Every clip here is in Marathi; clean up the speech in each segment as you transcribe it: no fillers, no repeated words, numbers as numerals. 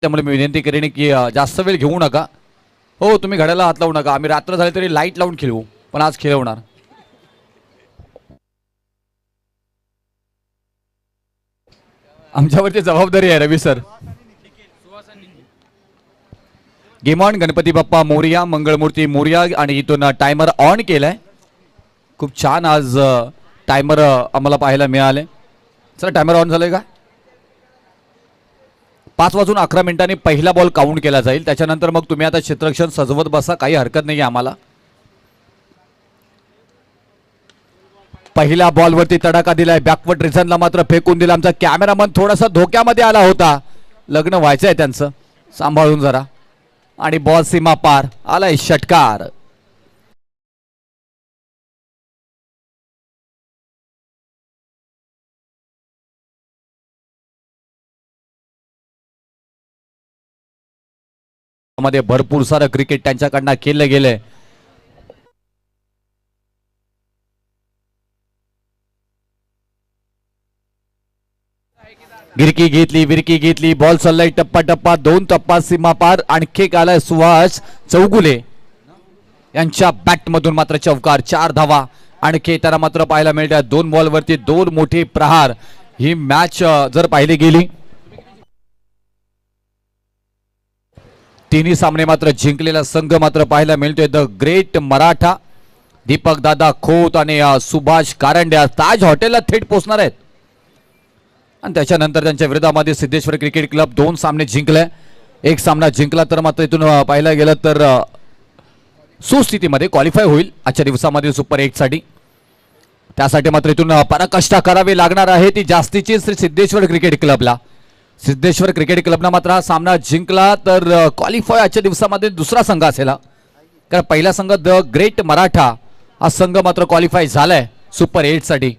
त्यामुळे मी विनंती करेन की जास्त वेळ घेऊ नका. हो, तुम्ही घड्याला हात लावू नका. आम्ही रात्र झाली तरी लाईट लावून खेळू, पण आज खेळवणार. आमच्यावरती जबाबदारी आहे Ravi sir. Game on. Ganpati Bappa Morya, Mangalmurti Morya. आणि इथून टायमर ऑन केलाय. खूप छान आज टायमर आम्हाला पाहायला मिळाले. चला, टायमर ऑन झालंय का? 5:11 पहिला बॉल काउंट केला जाईल. त्याच्यानंतर मग तुम्ही आता क्षेत्ररक्षण सजवत बसा, काही हरकत नाही आम्हाला. पहिल्या बॉलवरती तडाखा दिलाय. बॅकवर्ड रिझनला मात्र फेकून दिला. आमचा कॅमेरामन थोडासा धोक्यामध्ये आला होता. लग्न व्हायचंय त्यांचं, सांभाळून जरा. आणि बॉल सीमा पार. आलाय षटकार. मध्ये भरपूर सारं क्रिकेट त्यांच्याकडनं केलं गेलंय. गिरकी घेतली, विरकी घेतली. बॉल चाललाय टप्पा टप्पा. 2 टप्पा सीमा पार. आणखी एक आलाय सुहास चौगुले यांच्या बॅट मधून मात्र चौकार. 4 धावा आणखी त्याला मात्र पाहायला मिळतात. 2 बॉलवरती 2 मोठे प्रहार. ही मॅच जर पाहिली गेली, तिन्ही सामने मात्र जिंकलेला संघ मात्र पाहायला मिळतोय. द ग्रेट मराठा, दीपक दादा खोत आणि सुभाष कारंडे ताज हॉटेलला थेट पोहोचणार आहेत. आणि त्याच्यानंतर त्यांच्या विरोधामध्ये सिद्धेश्वर क्रिकेट क्लब 2 सामने जिंकले. एक सामना जिंकला तर मात्र इथून पाहायला गेलं तर सुस्थितीमध्ये क्वालिफाय होईल आजच्या दिवसामध्ये सुपर 8 साठी. त्यासाठी मात्र इथून पराकाष्ठा करावी लागणार आहे ती जास्तीची श्री सिद्धेश्वर क्रिकेट क्लबला. सिद्धेश्वर क्रिकेट क्लबनं मात्र हा सामना जिंकला तर क्वालिफाय आजच्या दिवसामध्ये दुसरा संघ असेल. कारण पहिला संघ द ग्रेट मराठा हा संघ मात्र क्वालिफाय झालाय सुपर 8 साठी.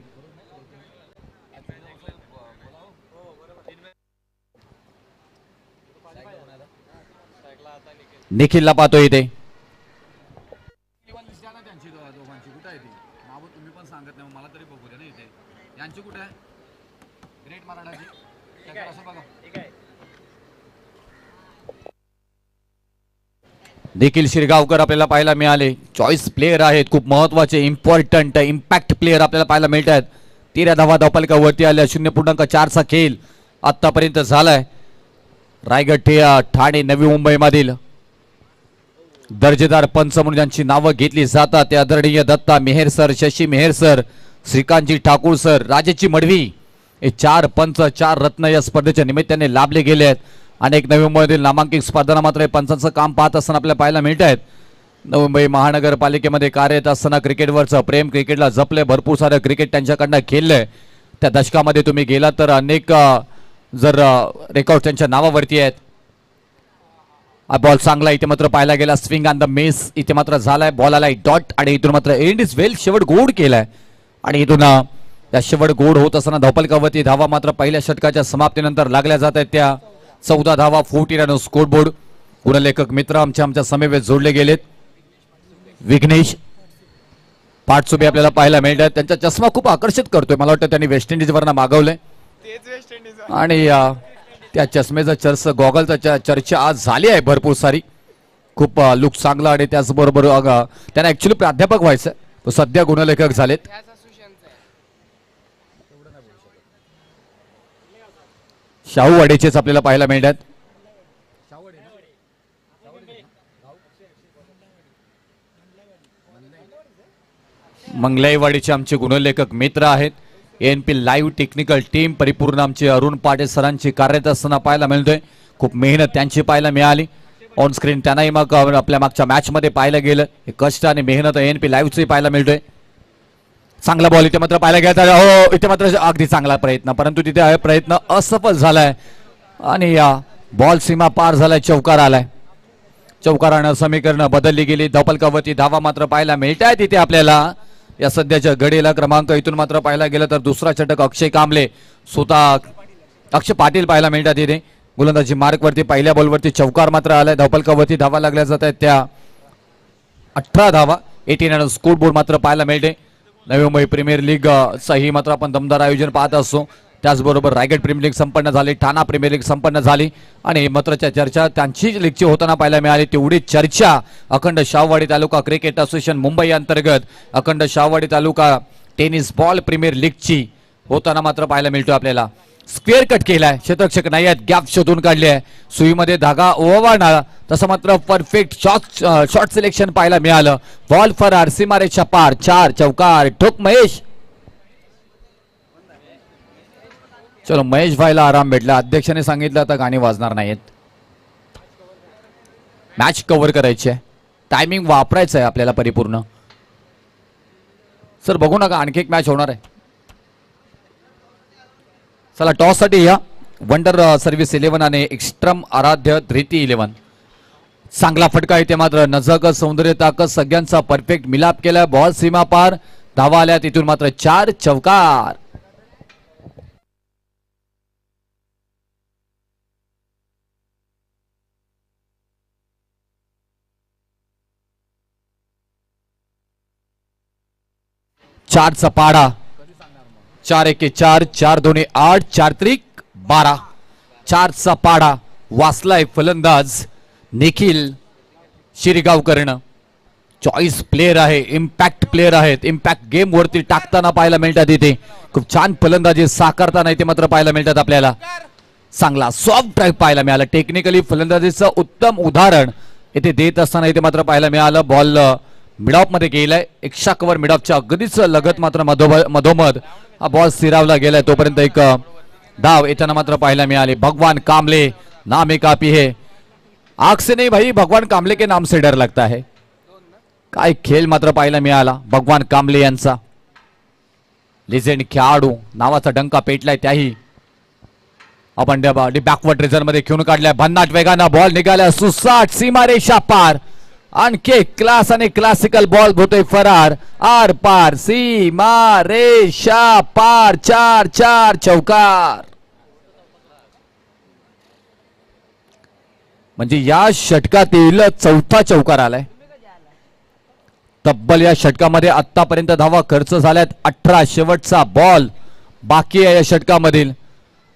निखिलला पाहतोय इथे. देखील शिरगावकर आपल्याला पाहायला मिळाले. चॉईस प्लेयर आहेत, खूप महत्वाचे इम्पॉर्टंट इम्पॅक्ट प्लेयर आपल्याला पाहायला मिळत आहेत. 13 धावा धावफलकावरती आल्या. 0.4चा खेळ आतापर्यंत झालाय. रायगड ठाणे नवी मुंबई मधील दर्जेदार पंच म्हणून ज्यांची नावं घेतली जातात ते आदरणीय Datta Mehar sir, Shashi Mehar sir, Shrikantji Thakur sir, राजेची मडवी. हे 4 पंच 4 रत्न या स्पर्धेच्या निमित्ताने लाभले गेले आहेत. अनेक नवी मुंबईतील नामांकित स्पर्धांना मात्र पंचांचं काम पाहत असताना आपल्याला पाहायला मिळत आहेत. नवी मुंबई महानगरपालिकेमध्ये कार्यरत असताना क्रिकेटवरचं प्रेम, क्रिकेटला जपले, भरपूर सारं क्रिकेट त्यांच्याकडनं खेळलंय. त्या दशकामध्ये तुम्ही गेला तर अनेक जर रेकॉर्ड त्यांच्या नावावरती आहेत. बॉल चांगला इथे मात्र पाहायला गेला. स्विंग ऑन द मिस इथे मात्र झालाय. बॉल आलाय डॉट आणि इथून मात्र एंड इज वेल शेवट गोड केलाय. आणि इथून त्या शेवट गोड होत असताना धावफलकावरती धावा मात्र पहिल्या षटकाच्या समाप्तीनंतर लागल्या जात आहेत. त्या 14 धावा 14 स्कोरबोर्ड. गुणलेखक मित्र आमच्या समवेत जोडले गेलेत. विघ्नेश पाटसुबे आपल्याला पाहायला मिळतात. त्यांचा चष्मा खूप आकर्षित करतोय. मला वाटतं त्यांनी वेस्ट इंडिज वरनं मागवलंय. आणि त्या चष्मेचा गॉगलचा चर्चा आज झाली आहे भरपूर सारी. खूप लुक चांगला आणि त्याचबरोबर त्यांना ऍक्च्युली प्राध्यापक व्हायचं, तो सध्या गुणलेखक झालेत. शाहू वाडेचेच आपल्याला पाहायला मिळतात. मंगलाईवाडीचे आमचे गुणलेखक मित्र आहेत. एनपी लाईव्ह टेक्निकल टीम परिपूर्ण आमचे अरुण पाटे सरांची कार्यरत असताना पाहायला मिळतोय. खूप मेहनत त्यांची पाहायला मिळाली. ऑन स्क्रीन त्यांनाही मग आपल्या मागच्या मॅच मध्ये पाहायला गेलं. कष्ट आणि मेहनत एनपी लाईव्हची पाहायला मिळतोय. चांगला बॉल इथे मात्र पाहायला गेला. हो, इथे मात्र अगदी चांगला प्रयत्न, परंतु तिथे प्रयत्न असफल झालाय. आणि बॉल सीमा पार झालाय. चौकार आलाय. चौकारानं समीकरण बदलली गेली. धावफलकावरती धावा मात्र पाहायला मिळत आहेत इथे आपल्याला. या सध्याच्या घडीला क्रमांक इथून मात्र पाहायला गेलं तर दुसरा षटक अक्षय कांबळे, स्वतः अक्षय पाटील पाहायला मिळतात इथे. गोलंदाजी मार्कवरती पहिल्या बॉलवरती चौकार मात्र आलाय. धावफलकावरती धावा लागल्या जात आहेत त्या 18 धावा. 18 स्कोर बोर्ड मात्र पाहायला मिळते. नवी मुंबई प्रीमियर लीग चा ही मात्र आपण दमदार आयोजन पाहत असतो. त्याचबरोबर रायगड प्रीमियर लीग संपन्न झाली, ठाणा प्रीमियर लीग संपन्न झाली आणि मात्रच्या चर्चा त्यांची लीगची होताना पाहायला मिळाली. तेवढी चर्चा अखंड शाहूवाडी तालुका क्रिकेट असोसिएशन मुंबई अंतर्गत अखंड शाहूवाडी तालुका टेनिस बॉल प्रीमियर लीगची होताना मात्र पाहायला मिळतो आपल्याला. स्क्वेअर कट केलाय, क्षेत्ररक्षक नाही आहेत, गॅप शोधून काढले आहे, सुईमध्ये धागा ओवाळला, तसं मात्र परफेक्ट शॉट सिलेक्शन पाहायला मिळालं. बॉल फरार, सीमारेषा पार, 4 चौकार. ठोक महेश. चलो महेश भाईला आराम भेटला. अध्यक्षाने सांगितलं आता गाणी वाजणार नाहीत, मॅच कव्हर करायची आहे, टायमिंग वापरायचं आहे आपल्याला परिपूर्ण. सर बघू नका, आणखी एक मॅच होणार आहे. चला टॉस साठी या. वंडर सर्व्हिस 11 आणि एक्स्ट्रम आराध्य धृती 11. चांगला फटका येते मात्र नजक सौंदर्य ताकद सगळ्यांचा परफेक्ट मिलाप केला. बॉल सीमा पार, धावा आल्या तिथून मात्र 4 चौकार. चारचा पाडा, 4 एके 4, 4 दोन्ही 8, 4 त्रिक 12. 4चा पाडा वाचलाय फलंदाज निखिल शिरगावकरनं. चॉईस प्लेयर आहे, इम्पॅक्ट प्लेयर आहेत, इम्पॅक्ट गेम वरती टाकताना पाहायला मिळतात. इथे खूप छान फलंदाजी साकारताना इथे मात्र पाहायला मिळतात आपल्याला. चांगला सॉफ्ट ड्राईव्ह पाहायला मिळाला. टेक्निकली फलंदाजीचं उत्तम उदाहरण इथे देत असताना इथे मात्र पाहायला मिळालं. बॉल मिडऑफ मध्ये गेलाय, 100 कव्हर मिडऑफच्या अगदीच लगत मात्र मधोमध हा बॉल स्थिरावला गेलाय. तोपर्यंत एक धाव येताना मात्र पाहायला मिळाली. भगवान कांबले नाम कापी है, आग से नहीं भाई, भगवान कांबले के नाम से डर लगता है. काय खेळ मात्र पाहायला मिळाला भगवान कांबले यांचा. लिजेंड खेळाडू नावाचा डंका पेटलाय. त्याही आपण बॅकवर्ड रिझर्व मध्ये खेळून काढलाय. भन्नाट वेगानं बॉल निघाला, सुसाट सीमारेषा पार. आणखी क्लास आणि क्लासिकल बॉल होतोय फरार, आर पार, सीमा रेषा पार. 4 4 चौकार. म्हणजे या षटकातील 4था चौकार आलाय. तब्बल या षटकामध्ये आतापर्यंत धावा खर्च झाल्यात 18. शेवटचा बॉल बाकी आहे या षटकामधील.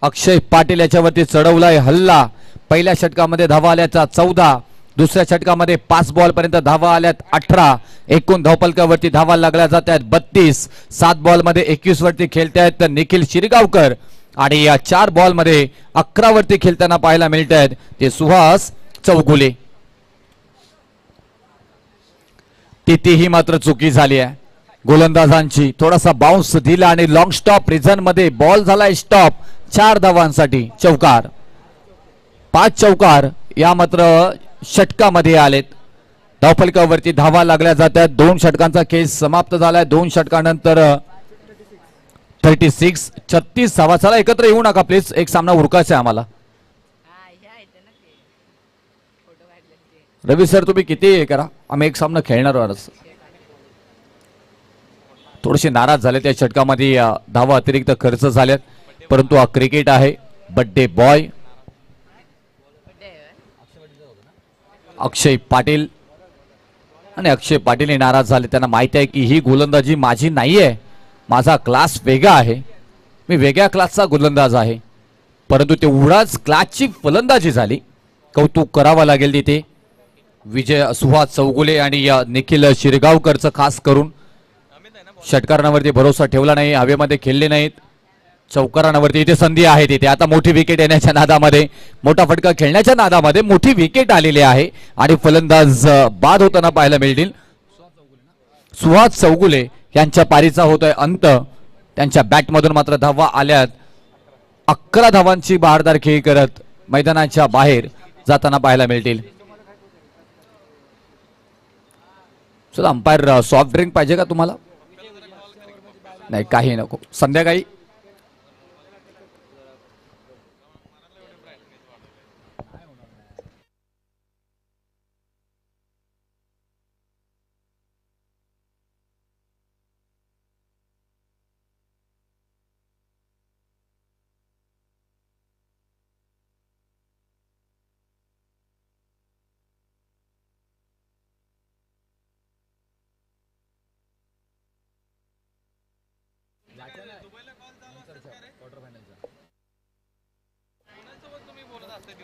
अक्षय पाटील याच्यावरती चढवलाय हल्ला. पहिल्या षटकामध्ये धावा आल्याचा 14, दुसऱ्या षटकामध्ये 5 बॉल पर्यंत धावा आल्यात 18. एकूण धावपलकावरती धावा लागल्या जात आहेत 32. 7 बॉल मध्ये 21 वरती खेळतायत निखिल शिरगावकर आणि या 4 बॉल मध्ये 11 वरती खेळताना पाहायला मिळत आहेत ते सुहास चौगुले. तिथेही मात्र चुकी झाली आहे गोलंदाजांची. थोडासा बाउन्स दिला आणि लॉंग स्टॉप रिझन मध्ये बॉल झालाय स्टॉप. 4 धावांसाठी चौकार. 5 चौकार या मात्र षटकामध्ये आलेत. धावफलकावरती धावा लागल्या जातात. 2 षटकांचा खेळ समाप्त झालाय. 2 षटकानंतर 36 36 धावा. चला एकत्र येऊ नका प्लीज, एक सामना उरकायचा आहे आम्हाला. रवी सर तुम्ही किती हे करा, आम्ही एक सामना खेळणार आहोत. थोडेसे नाराज झाले त्या षटकामध्ये धावा अतिरिक्त खर्च झाल्यात, परंतु हा क्रिकेट आहे. बर्थडे बॉय अक्षय पाटील आणि अक्षय पाटील हे नाराज झाले. त्यांना माहिती आहे की ही गोलंदाजी माझी नाहीये, माझा क्लास वेगळा आहे, मी वेगळ्या क्लासचा गोलंदाज आहे. परंतु तेवढाच क्लासची फलंदाजी झाली, कौतुक करावं लागेल तिथे. विजय सुहास चौगुले आणि निखिल शिरगावकरचं खास करून षटकारांवरती भरोसा ठेवला नाही, हवेमध्ये खेळले नाहीत. चौकारांवरती इथे संधी आहे. तिथे आता मोठी विकेट येण्याच्या नादामध्ये, मोठा फटका खेळण्याच्या नादामध्ये मोठी विकेट आलेली आहे आणि फलंदाज बाद होताना पाहायला मिळतील. सुहास चौगुले यांच्या पारीचा होतोय अंत. त्यांच्या बॅटमधून मात्र धावा आल्यात. 11 धावांची बहारदार खेळी करत मैदानाच्या बाहेर जाताना पाहायला मिळतील. चला अंपायर सॉफ्ट ड्रिंक पाहिजे का तुम्हाला? नाही काही नको, संध्याकाळी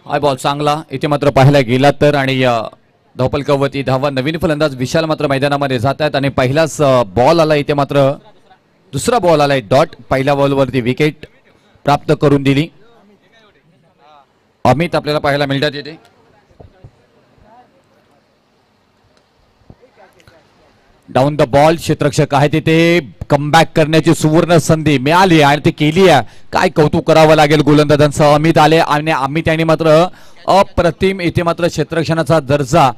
हाय बॉल चांगला इथे मात्र पाहायला गेला तर आणि धावपलकावरती धावा नवीन फलंदाज विशाल मात्र मैदानामध्ये जात आहेत आणि पहिलाच बॉल आला इथे मात्र दुसरा बॉल आलाय डॉट पहिल्या बॉलवरती विकेट प्राप्त करून दिली. अमित आपल्याला पाहायला मिळतात इथे. डाऊन द बॉल क्षेत्ररक्षक आहे तिथे कमबॅक करण्याची सुवर्ण संधी मिळाली आणि ती केली आहे. काय कौतुक करावं लागेल गोलंदाजांचं. अमित आले आणि अमित यांनी मात्र अप्रतिम इथे मात्र क्षेत्ररक्षणाचा दर्जा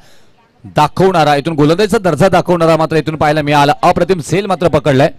दाखवणारा इथून गोलंदाजीचा दर्जा दाखवणारा मात्र इथून पाहायला मिळाला. अप्रतिम सेल मात्र पकडलाय.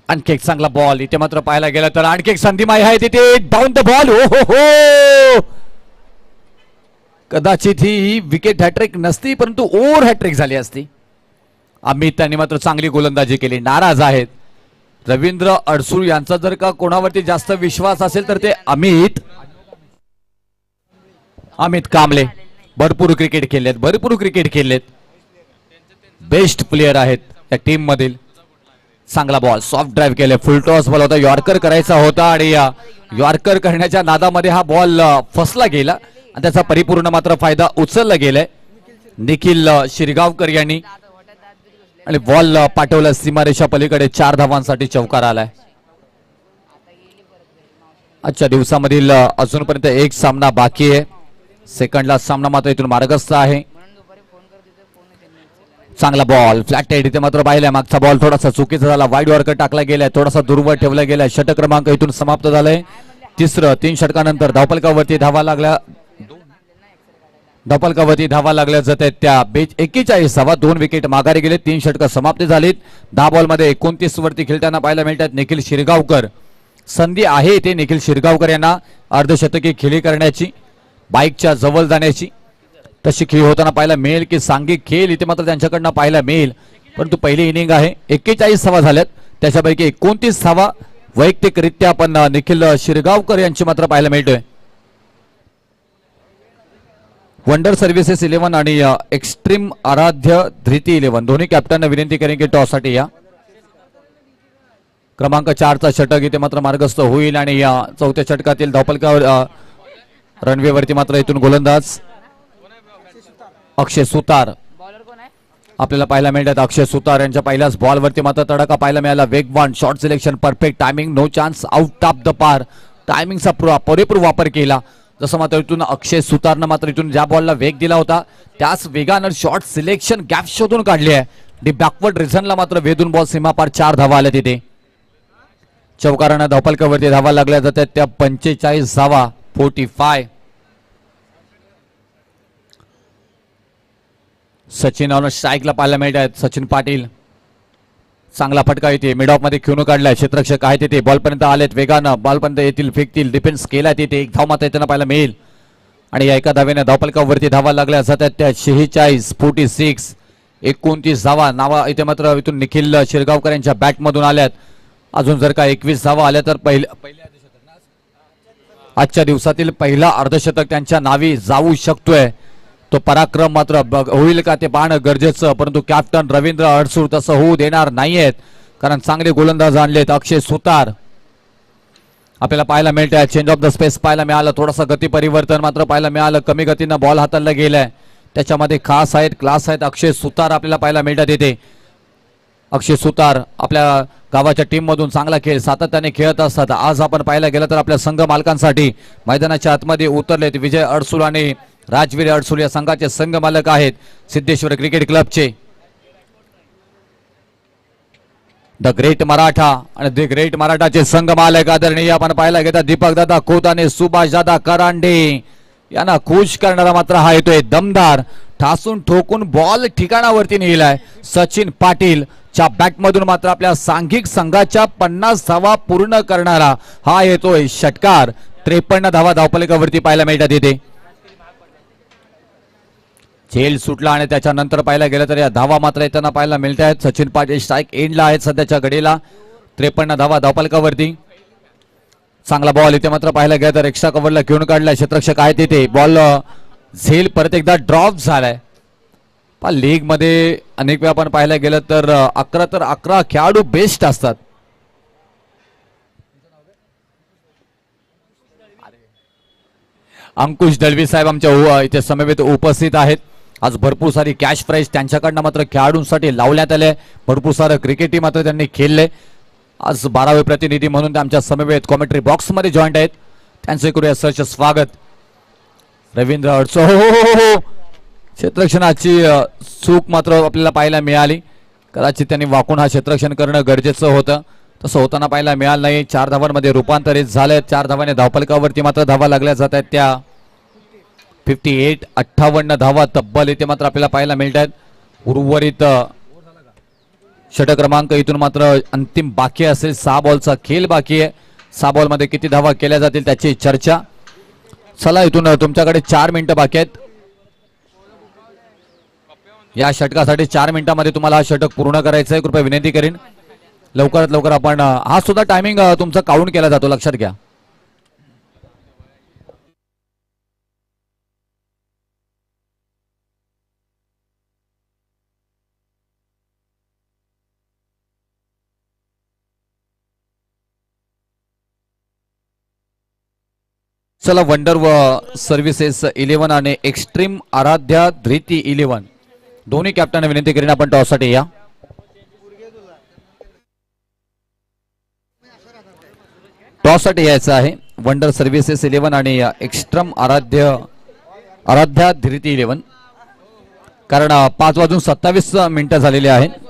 आणखी एक चांगला बॉल इथे मात्र पाहायला गेला तर आणखी एक संधीमाई आहे तिथे. Down the ball. ओ हो कदाचित ही विकेट हॅट्रिक नसती परंतु ओव्हर हॅट्रिक झाली असती. अमित त्यांनी मात्र चांगली गोलंदाजी केली. नाराज आहेत रवींद्र अडसूळ यांचा. जर का कोणावरती जास्त विश्वास असेल तर ते अमित कांबळे. भरपूर क्रिकेट खेळलेत. बेस्ट प्लेयर आहेत या टीम मधील. चांगला बॉल सॉफ्ट ड्राईव्ह केले. फुल टॉस बॉल होता. यॉर्कर करायचा होता आणि यॉर्कर करण्याच्या नादामध्ये हा बॉल फसला गेला आणि त्याचा परिपूर्ण मात्र फायदा उचलला गेलाय निखिल शिरगावकर यांनी आणि बॉल पाठवला सीमारेषा पलीकडे. 4 धावांसाठी चौकार आलाय. आजच्या दिवसामधील अजूनपर्यंत एक सामना बाकी आहे. सेकंडला सामना मात्र इथून मार्गस्थ आहे. चांगला बॉल फ्लॅट हेड इथे मात्र पाहिलाय. मागचा बॉल थोडासा चुकीचा झाला. वाईड वॉर्कर टाकला गेलाय. थोडासा दूरवर ठेवला गेलाय. षटक क्रमांक इथून समाप्त झालाय. तिसरं 3 षटकानंतर धावपलकावरती धावा लागल्या जात आहेत त्या 41वा. 2 विकेट माघारी गेले. 3 षटक समाप्ती झालीत. 10 बॉलमध्ये 29 वरती खेळताना पाहायला मिळतात निखिल शिरगावकर. संधी आहे ते निखिल शिरगावकर यांना अर्धशतकी खेळी करण्याची, बाईकच्या जवळ जाण्याची. तशी खेळ होताना पाहायला मिळेल की सांघिक खेळ इथे मात्र त्यांच्याकडनं पाहायला मिळेल. परंतु पहिली इनिंग आहे. 41 धावा झाल्यात. त्याच्यापैकी 29 धावा वैयक्तिकरित्या आपण निखिल शिरगावकर यांची मात्र पाहायला मिळतोय. वंडर सर्व्हिसेस 11 आणि एक्स्ट्रीम आराध्य धृती 11 दोन्ही कॅप्टनना विनंती करेन की टॉस साठी या. क्रमांक 4चा षटक इथे मात्र मार्गस्थ होईल आणि या 4थ्या षटकातील धावपलकावर रणवेवरती मात्र इथून गोलंदाज अक्षय सुतार आपल्याला पाहायला मिळतात. अक्षय सुतार यांच्या पहिल्याच बॉलवरती मात्र तडका पाहायला मिळाला. वेगवान shot selection, perfect timing, no chance, out of the park. टायमिंगचा पुरेपूर वापर केला. जसं मात्र इथून अक्षय सुतारनं मात्र इथून ज्या बॉलला वेग दिला होता त्याच वेगानं शॉट सिलेक्शन गॅप शोधून काढली आहे. डी बॅकवर्ड रिझनला मात्र वेधून बॉल सीमापार 4 धावा आल्या तिथे. चौकारानं धावपलकावरती धावा लागल्या जातात त्या 45 धावा 45. सचिन स्ट्राईकला पाहायला मिळत आहेत. सचिन पाटील चांगला फटका येते. मिड ऑफ मध्ये खेळून काढलाय. क्षेत्ररक्षक आहे तिथे. बॉलपर्यंत आलेत वेगानं. बॉलपर्यंत येतील, फेकतील. डिफेन्स केला तिथे. 1 धाव मात्र त्यांना पाहायला मिळेल आणि या एका धावेने धावपलकावरती धावा लागल्या जातात त्या 46 46. 29 धावा नावा इथे मात्र इथून निखिल शिरगावकर यांच्या बॅट मधून आल्यात. अजून जर का 21 धावा आल्या तर आजच्या दिवसातील पहिला अर्धशतक त्यांच्या नावी जाऊ शकतोय. तो पराक्रम मात्र होईल का ते पाहणं गरजेचं. परंतु कॅप्टन रवींद्र अडसूळ तसं होऊ देणार नाहीयेत कारण चांगले गोलंदाज आणलेत. अक्षय सुतार आपल्याला पाहायला मिळत आहे. चेंज ऑफ द स्पेस पाहायला मिळालं. थोडासा गती परिवर्तन मात्र पाहायला मिळालं. कमी गतीनं बॉल हाताला गेलाय. त्याच्यामध्ये खास आहेत, क्लास आहेत. अक्षय सुतार आपल्याला पाहायला मिळतात येते. अक्षय सुतार आपल्या गावाच्या टीम मधून चांगला खेळ सातत्याने खेळत असतात. आज आपण पाहायला गेलं तर आपल्या संघ मालकांसाठी मैदानाच्या आतमध्ये उतरलेत विजय अडसूळ आणि राजवीर अडसूळ या संघाचे संघ मालक आहेत सिद्धेश्वर क्रिकेट क्लबचे. द ग्रेट मराठा आणि द ग्रेट मराठाचे संघ मालक आदरणीय आपण पाहायला घेतात दीपक दादा खोत आणि सुभाष दादा करांडे. यांना खुश करणारा मात्र हा येतोय दमदार ठासून ठोकून बॉल ठिकाणावरती नेलाय सचिन पाटील च्या बॅट मधून मात्र आपल्या सांघिक संघाच्या 50 धावा पूर्ण करणारा हा येतोय षटकार 53 धावा धावफलकावरती पाहायला मिळतात येते झेल सुटला आणि त्याच्यानंतर पाहायला गेलं तर या धावा मात्र येताना पाहायला मिळत आहेत सचिन पाटील स्ट्राईक एंडला आहेत सध्याच्या घडीला 53 धावा धावफलकावरती चांगला बॉल इथे मात्र पाहायला गेलं तर एक्स्ट्रा कव्हरला घेऊन काढलाय क्षेत्ररक्षक आहेत तिथे बॉल झेल परत एकदा ड्रॉप झालाय लीग मध्ये अनेक वेळा आपण पाहायला गेलं तर 11 खेळाडू बेस्ट असतात अंकुश दळवी साहेब आमच्या इथे समवेत उपस्थित आहेत आज भरपूर सारी कॅश प्राइज त्यांच्याकडनं मात्र खेळाडूंसाठी लावण्यात आले भरपूर सारं क्रिकेटही मात्र त्यांनी खेळले आज 12वे प्रतिनिधी म्हणून ते आमच्या समवेत कॉमेंट्री बॉक्स मध्ये जॉईंट आहेत त्यांचे करूया सहर्ष स्वागत रवींद्र अडसो हो क्षेत्ररक्षणाची चूक मात्र आपल्याला पाहायला मिळाली कदाचित त्यांनी वाकून हा क्षेत्ररक्षण करणं गरजेचं होतं तसं होताना पाहायला मिळालं नाही 4 धावांमध्ये रूपांतरित झाले 4 धावाने धावफलकावरती मात्र धावा लागल्या जात आहेत त्या 58 धावा तब्बल इथे मात्र आपल्याला पाहायला मिळत आहेत उर्वरित षटक क्रमांक इथून मात्र अंतिम बाकी असेल 6 बॉलचा खेळ बाकी आहे 6 बॉल मध्ये किती धावा केल्या जातील त्याची चर्चा चला इथून तुमच्याकडे 4 मिनिटं बाकी आहेत या षटकासाठी 4 मिनिटांमध्ये तुम्हाला हा षटक पूर्ण करायचं आहे कृपया विनंती करीन लवकरात लवकर आपण हा सुद्धा टायमिंग तुमचा काउंट केला जातो लक्षात घ्या चला वंडर व सर्व्हिसेस 11 आणि एक्स्ट्रीम आराध्या धृती 11 दोन्ही कॅप्टन विनंती करीन आपण टॉस साठी या टॉस साठी यायचं आहे वंडर सर्व्हिसेस 11 आणि एक्स्ट्रीम आराध्या धृती 11 कारण 5:27 झालेले आहेत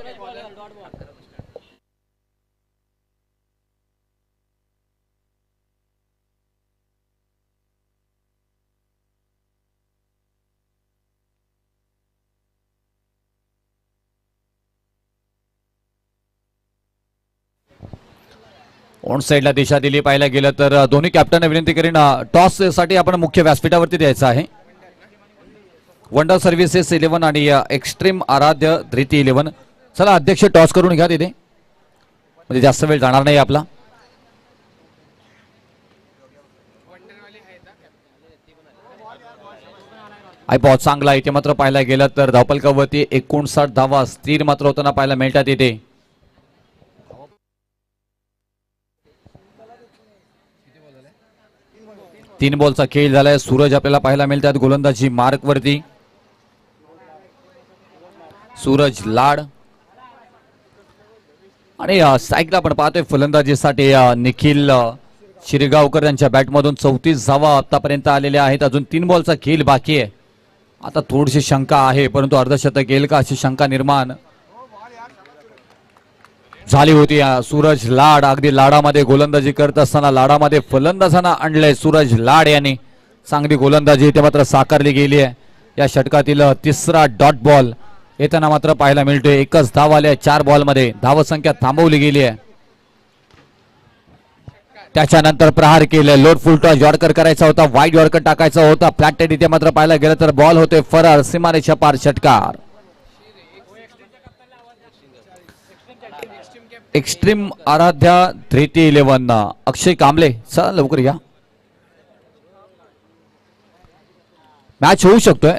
ऑन साइडला दिशा दिली पाहायला गेलं तर दोन्ही कॅप्टन विनंती करीन टॉस साठी आपण मुख्य व्यासपीठावरती द्यायचं आहे वंडर सर्व्हिसेस 11 आणि एक्स्ट्रीम आराध्य धृती 11 चला अध्यक्ष टॉस करून घ्या तिथे म्हणजे जास्त वेळ जाणार नाही आपला बहुत चांगला इथे मात्र पाहायला गेलं तर धावफलकावरती 59 धावा स्थिर मात्र होताना पाहायला मिळतात इथे 3 बॉलचा खेळ झालाय सूरज आपल्याला पाहायला मिळतात गोलंदाजी मार्क वरती सूरज लाड आणि स्ट्राईकला आपण पाहतोय फलंदाजीसाठी निखिल शिरगावकर यांच्या बॅटमधून 34 धावा आतापर्यंत आलेल्या आहेत अजून 3 बॉलचा खेळ बाकी आहे आता थोडीशी शंका आहे परंतु अर्धशतक येईल का अशी शंका निर्माण झाली होती सूरज लाड अगदी लाडामध्ये गोलंदाजी करत असताना लाडामध्ये फलंदाजांना आणलंय सूरज लाड यांनी चांगली गोलंदाजी इथे मात्र साकारली गेली आहे या षटकातील तिसरा डॉट बॉल येताना मात्र पाहायला मिळतोय एकच धाव आले 4 बॉलमध्ये धावसंख्या थांबवली गेली आहे त्याच्यानंतर प्रहार केले लोड फुल टॉस यॉर्कर करायचा होता वाईड यॉर्कर टाकायचा होता फ्लॅटेड इथे मात्र पाहायला गेलं तर बॉल होते फरार सीमारेषा पार षटकार एक्स्ट्रीम आराध्या धृती 11 अक्षय कांबळे चला लवकर या मॅच होऊ शकतोय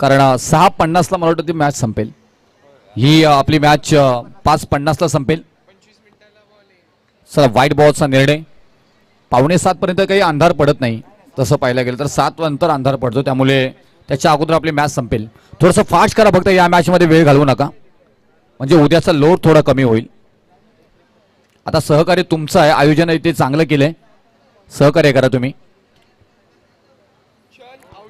कारण 6:50 ला मला वाटतं ती मॅच संपेल ही आपली मॅच 5:50 ला संपेल चला वाईट बॉलचा निर्णय 6:45 पर्यंत काही अंधार पडत नाही तसं पाहायला गेलं तर 7 नंतर अंधार पडतो त्यामुळे त्याच्या अगोदर आपली मॅच संपेल थोडंसं फास्ट करा फक्त या मॅच मध्ये वेळ घालवू नका म्हणजे उद्याचा लोड थोडा कमी होईल आता सहकार्य तुमचं आहे आयोजन इथे चांगलं केलंय सहकार्य करा तुम्ही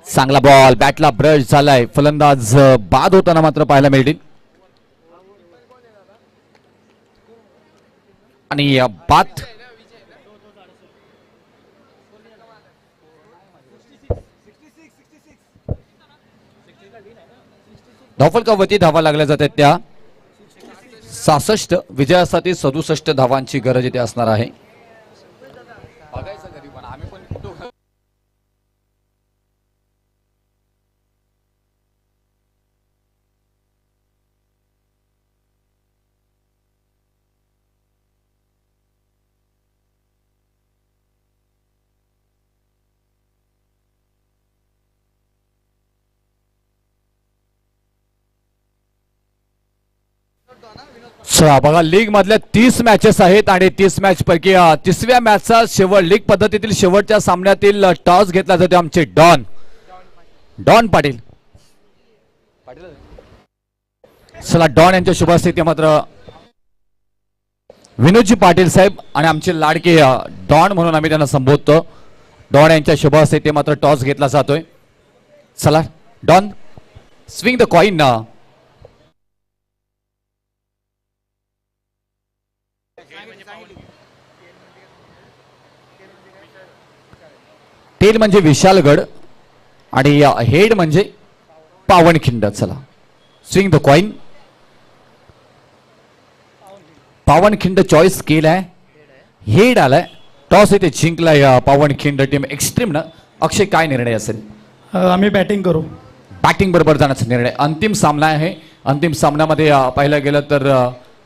चांगला बॉल बॅटला ब्रश झालाय फलंदाज बाद होताना मात्र पाहायला मिळतील आणि बाद धावफलकावरती धावा लागल्या जातात त्या 66 विजयासाठी 67 धावांची गरज इथे असणार आहे. चला बघा, लीग मधल्या 30 मॅचेस आहेत आणि 30 मॅच पैकी 30व्या मॅचचा लीग पद्धतीतील शेवटच्या सामन्यातील टॉस घेतला जातो. आमचे डॉन पाटील. चला, डॉन यांच्या शुभस्थिती मात्र विनोदजी पाटील साहेब आणि आमचे लाडके डॉन म्हणून आम्ही त्यांना संबोधतो. डॉन यांच्या शुभस्थिती मात्र टॉस घेतला जातोय. चला Don, swing the coin. Tail म्हणजे विशालगड आणि हेड म्हणजे पावनखिंड. चला, swing the coin. Pavankhind choice केलाय, हेड आलाय. टॉस इथे जिंकलाय पावनखिंड टीम एक्स्ट्रीम न. अक्षय, काय निर्णय असेल? आम्ही बॅटिंग करू. बॅटिंग बरोबर जाण्याचा निर्णय. अंतिम सामना आहे. अंतिम सामन्यामध्ये पाहायला गेलं तर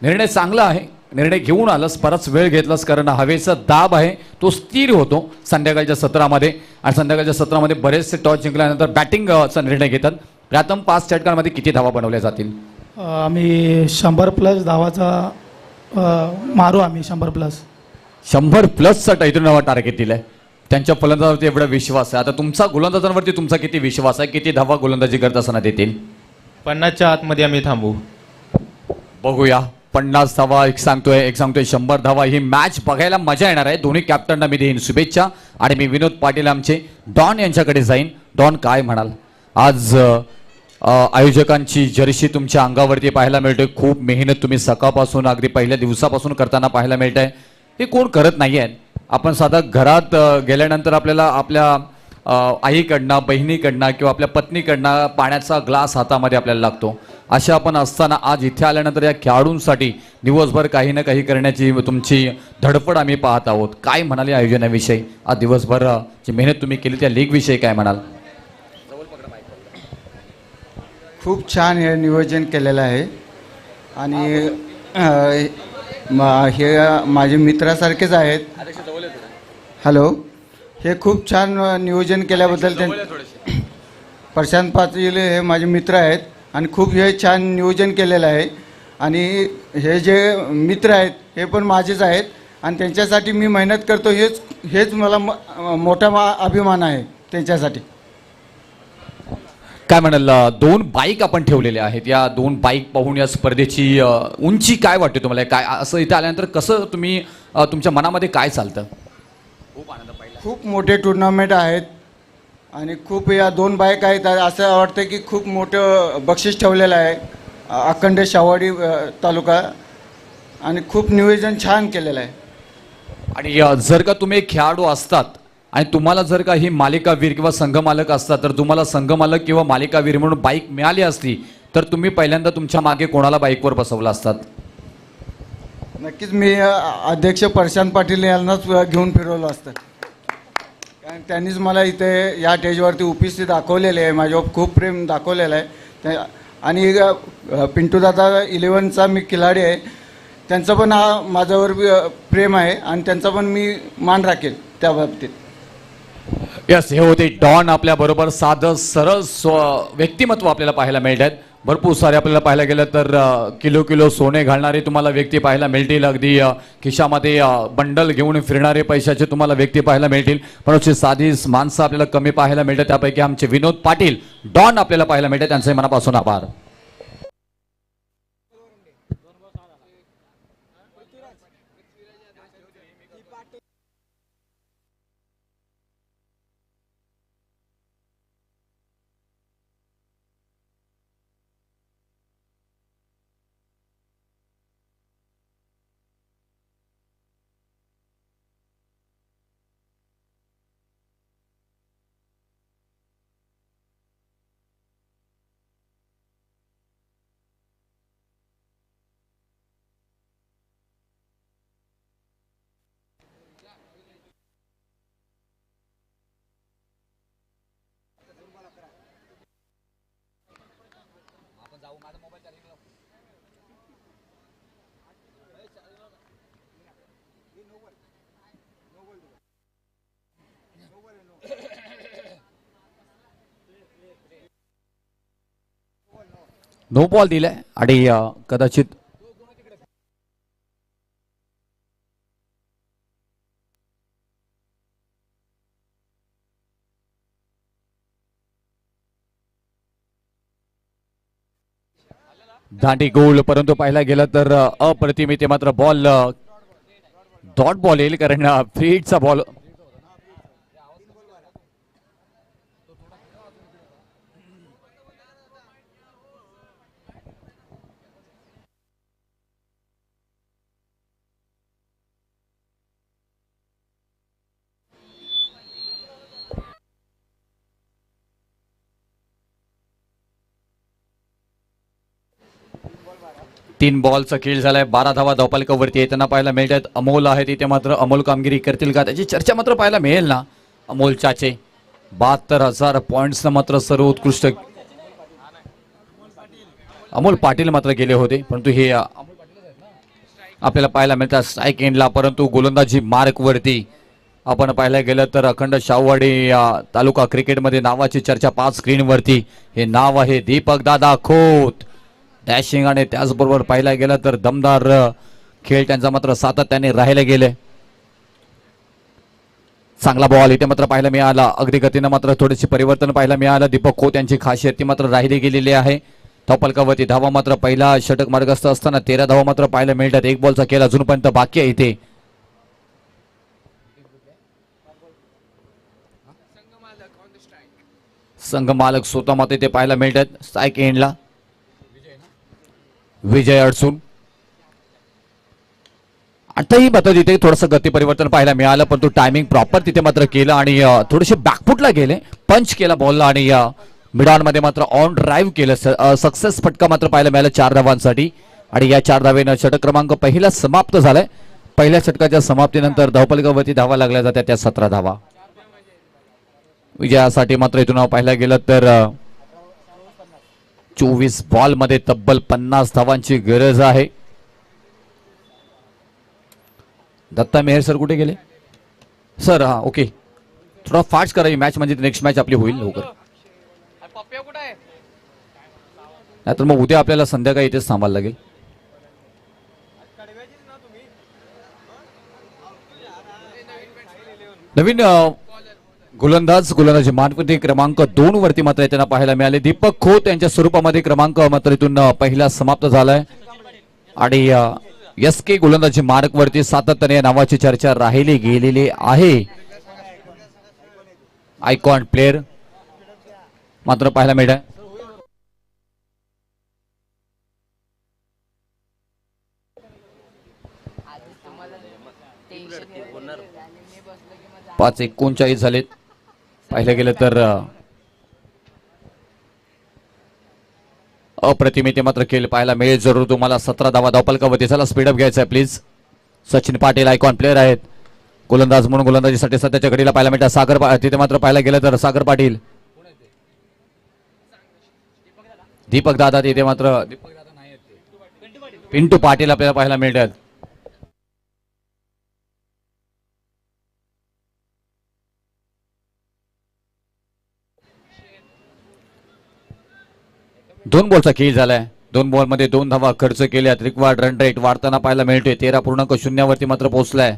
निर्णय चांगला आहे. निर्णय घेऊन आलास, बराच वेळ घेतलास, कारण हवेचा दाब आहे तो स्थिर होतो संध्याकाळच्या सत्रामध्ये. आणि संध्याकाळच्या सत्रामध्ये बरेचसे टॉस जिंकल्यानंतर बॅटिंगचा निर्णय घेतात. प्रथम 5 षटकांमध्ये किती धावा बनवल्या जातील? आम्ही 100+ धावाचा मारू. आम्ही 100+. 100+चा टायटल टार्गेट दिलाय. त्यांच्या फलंदाजावरती एवढा विश्वास आहे. आता तुमचा गोलंदाजांवरती तुमचा किती विश्वास आहे? किती धावा गोलंदाजी करत असताना देतील? 50च्या आतमध्ये आम्ही थांबू. बघूया. 50 धावा एक सांगतोय, एक सांगतोय 100 धावा. ही मॅच बघायला मजा येणार आहे. दोन्ही कॅप्टनना मी देईन शुभेच्छा आणि मी विनोद पाटील आमचे डॉन यांच्याकडे जाईन. डॉन, काय म्हणाल? आज आयोजकांची जर्सी तुमच्या अंगावरती पाहायला मिळते. खूप मेहनत तुम्ही सकाळपासून अगदी पहिल्या दिवसापासून करताना पाहायला मिळत आहे. हे कोण करत नाही आहे. आपण साधा घरात गेल्यानंतर आपल्याला आपल्या आईकडनं, बहिणीकडनं किंवा आपल्या पत्नीकडनं पाण्याचा ग्लास हातामध्ये आपल्याला लागतो. अशा आपण असताना आज इथे आल्यानंतर या खेळाडूंसाठी दिवसभर काही ना काही करण्याची तुमची धडपड आम्ही पाहत आहोत. काय म्हणाले आयोजनाविषयी? आज दिवसभर जी मेहनत तुम्ही केली त्या लीगविषयी काय म्हणाल? खूप छान हे नियोजन केलेलं आहे आणि हे माझे मित्रासारखेच आहेत. हॅलो, हे खूप छान नियोजन केल्याबद्दल प्रशांत पाटील हे माझे मित्र आहेत आणि खूप हे छान नियोजन केलेलं आहे. आणि हे जे मित्र आहेत हे पण माझेच आहेत आणि त्यांच्यासाठी मी मेहनत करतो. हेच मला मोठा अभिमान आहे त्यांच्यासाठी. काय म्हणाल? 2 बाईक आपण ठेवलेल्या आहेत. या 2 बाईक पाहून या स्पर्धेची उंची काय वाटते तुम्हाला? काय असं इथे आल्यानंतर कसं तुम्ही तुमच्या मनामध्ये काय चालतं? खूप आनंद पाहिला. खूप मोठे टुर्नामेंट आहेत आणि खूप या 2 बाईक आहेत. असं वाटतं की खूप मोठं बक्षीस ठेवलेलं आहे अखंड शाहवाडी तालुका आणि खूप नियोजन छान केलेलं आहे. आणि जर का तुम्ही एक खेळाडू असतात आणि तुम्हाला जर का ही मालिकावीर किंवा संघमालक असतात, तर तुम्हाला संघमालक किंवा मालिकावीर म्हणून बाईक मिळाली असती तर तुम्ही पहिल्यांदा तुमच्या मागे कोणाला बाईकवर बसवलं असतात? नक्कीच मी अध्यक्ष प्रशांत पाटील यांनाच घेऊन फिरवलं असतं. कारण त्यांनीच मला इथे या स्टेजवरती उपस्थित दाखवलेले आहे. माझ्यावर खूप प्रेम दाखवलेलं आहे. आणि पिंटूदादा 11चा मी खिलाडी आहे. त्यांचं पण माझ्यावर प्रेम आहे आणि त्यांचा पण मी मान राखेल त्या बाबतीत. यस, हे होते डॉन. आपल्या बरोबर साधं सरळ व्यक्तिमत्व आपल्याला पाहायला मिळत आहेत. भरपूर सारे आपल्याला पाहायला गेलं तर किलो सोने घालणारे तुम्हाला व्यक्ती पाहायला मिळतील. अगदी खिशामध्ये बंडल घेऊन फिरणारे पैशाचे तुम्हाला व्यक्ती पाहायला मिळतील. पण साधी माणसं आपल्याला कमी पाहायला मिळतात. त्यापैकी आमचे विनोद पाटील डॉन आपल्याला पाहायला मिळतात. त्यांचे मनापासून आभार. नो बॉल दिलाय आणि कदाचित दांडी गोल, परंतु पाहायला गेलं तर अप्रतिम इथे मात्र बॉल डॉट बॉल येईल कारण फीडचा बॉल. तीन बॉलचा खेळ झालाय, 12 धावा धावपालकावरती येताना पाहायला मिळतात. अमोल आहे तिथे मात्र अमोल कामगिरी करतील का त्याची चर्चा मात्र पाहायला मिळेल ना. अमोल चाचे 72,000 पॉइंट्स मात्र सर्वोत्कृष्ट अमोल पाटील मात्र गेले होते, परंतु हे आपल्याला पाहायला मिळतात स्ट्राईक एंडला. परंतु गोलंदाजी मार्क वरती आपण पाहायला गेलं तर अखंड शाहूवाडी तालुका क्रिकेटमध्ये नावाची चर्चा 5 स्क्रीन वरती. हे नाव आहे दीपक दादा खोत. डॅशिंग आणि त्याचबरोबर पाहायला गेलं तर दमदार खेळ त्यांचा मात्र सातत्याने राहायला गेले. चांगला बॉल इथे मात्र पाहायला मिळाला. अगदी गतीनं मात्र थोडेसे परिवर्तन पाहायला मिळालं. दीपक खोत यांची खासियत ती मात्र राहिली गेलेली आहे. धावपलकावरती धावा मात्र पहिला षटक मार्गस्थ असताना 13 धावा मात्र पाहायला मिळतात. एक बॉलचा खेळ अजूनपर्यंत बाकी आहे इथे. संघ मालक स्वतः मात्र इथे पाहायला मिळतात. स्ट्राईक एंडला विजय अडसून. आताही मात्र तिथे थोडंसं गती परिवर्तन पाहायला मिळालं, परंतु टायमिंग प्रॉपर तिथे मात्र केलं आणि थोडेसे बॅकफुटला गेले. पंच केला बॉलला आणि मिडॉन मध्ये मात्र ऑन ड्राईव्ह केलं. सक्सेस फटका मात्र पाहायला मिळाला 4 धावांसाठी आणि या 4 धावेनं षटक क्रमांक पहिला समाप्त झालाय. पहिल्या षटकाच्या समाप्तीनंतर धावपलकावरती धावा लागल्या जात्या त्या 17 धावा. विजयासाठी मात्र इथून पाहायला गेलं तर 24 बॉल मध्ये तब्बल 50 धावांची गरज आहे. दत्ता मेहर सर कुठे गेले सर? हा ओके, थोडा फास्ट करा ही मॅच म्हणजे नेक्स्ट मॅच आपली होईल लवकर. नाहीतर मग उद्या आपल्याला संध्याकाळी इथेच थांबायला लागेल. नवीन गोलंदाजी मानपती क्रमांक 2 वरती मात्र त्यांना पाहायला मिळाले. दीपक खोत यांच्या स्वरूपामध्ये क्रमांक मात्र इथून पहिला समाप्त झालाय आणि एस के गोलंदाजी मार्क वरती सातत्याने या नावाची चर्चा राहिली गेलेली आहे. आयकॉन प्लेअर मात्र पाहायला मिळत. पाच 39 झालेत. पाहिलं गेलं तर अप्रतिमिते मात्र खेळ पाहायला मिळेल जरूर तुम्हाला. 17 धावा धावपलकावरती. चला स्पीडअप घ्यायचा आहे please. Sachin Patil icon player आहेत. गोलंदाज म्हणून गोलंदाजीसाठी सध्याच्या घडीला पाहायला मिळतात. सागर तिथे मात्र पाहायला गेलं तर सागर पाटील, दीपक दादा तिथे मात्र पिंटू पाटील आपल्याला पाहायला मिळतात. दोन बॉलचा खेळ झालाय. 2 बॉल मध्ये 2 धावा खर्च केल्यात. रिक्वायर्ड रन रेट वाढताना पाहायला मिळतोय. 13.0 वरती मात्र पोहोचलाय.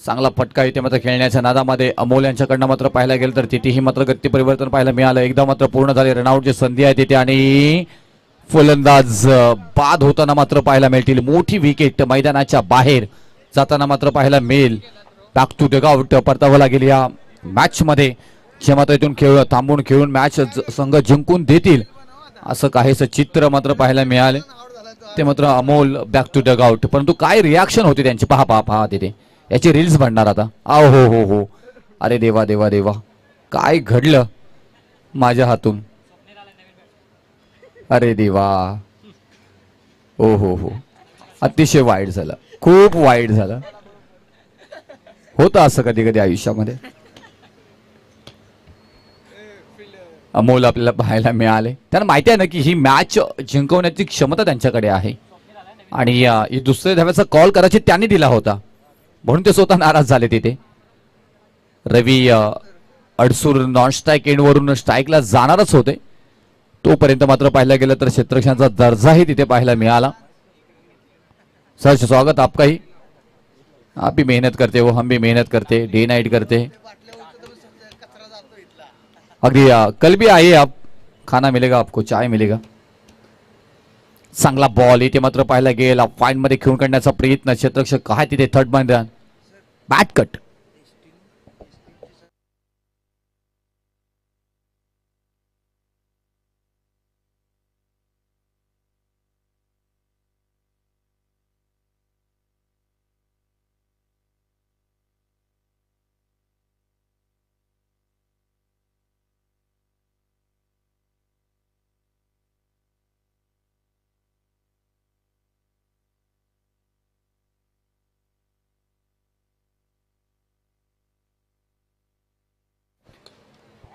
चांगला फटका इथे मात्र खेळण्याच्या नादामध्ये अमोल यांच्याकडनं मात्र पाहायला गेलं तर तिथेही मात्र गती परिवर्तन पाहायला मिळालं. एकदा मात्र पूर्ण झाले. रनआउटची संधी आहे तिथे आणि फलंदाज बाद होताना मात्र पाहायला मिळतील. मोठी विकेट मैदानाच्या बाहेर जाताना मात्र पाहायला मिळेल. बॅक टू द आउट परतावं लागेल या मॅच मध्ये. जे मात्र इथून थांबून खेळून मॅच संघ जिंकून देतील असं काहीसं चित्र मात्र पाहायला मिळाले. ते मात्र Amol back to the out. परंतु काय रिॲक्शन होती त्यांची पहा पहा पहा तिथे. याची रील्स बनणार आता. हो हो हो. अरे देवा देवा देवा, काय घडलं माझ्या हातून. अरे देवा. हो हो हो, अतिशय वाईट झालं, खूप वाईट झालं. होतं असं कधी कधी आयुष्यामध्ये. अमोल आपल्याला पाहायला मिळाले. त्यांना माहिती आहे ना की ही मॅच जिंकवण्याची क्षमता त्यांच्याकडे आहे आणि ही दुसऱ्या धाव्याचा कॉल करायची त्यांनी दिला होता म्हणून ते स्वतः नाराज झाले तिथे. रवी अडसूर नॉन स्ट्राईक एंडवरून स्ट्राईकला जाणारच होते, तोपर्यंत मात्र पाहायला गेलं तर क्षेत्ररक्षणाचा दर्जाही तिथे पाहायला मिळाला. सर स्वागत आपका ही. आप भी मेहनत करते हो, हम भी मेहनत करते, डे नाइट करते. अगदी कल भी आइए आप, खाना मिलेगा आपको, चाय मिलेगा. चांगला बॉल इथे मात्र पाहायला गेला. फाईन मध्ये खेळून काढण्याचा प्रयत्न, क्षेत्ररक्षक काय तिथे थर्ड मैदान बॅट कट.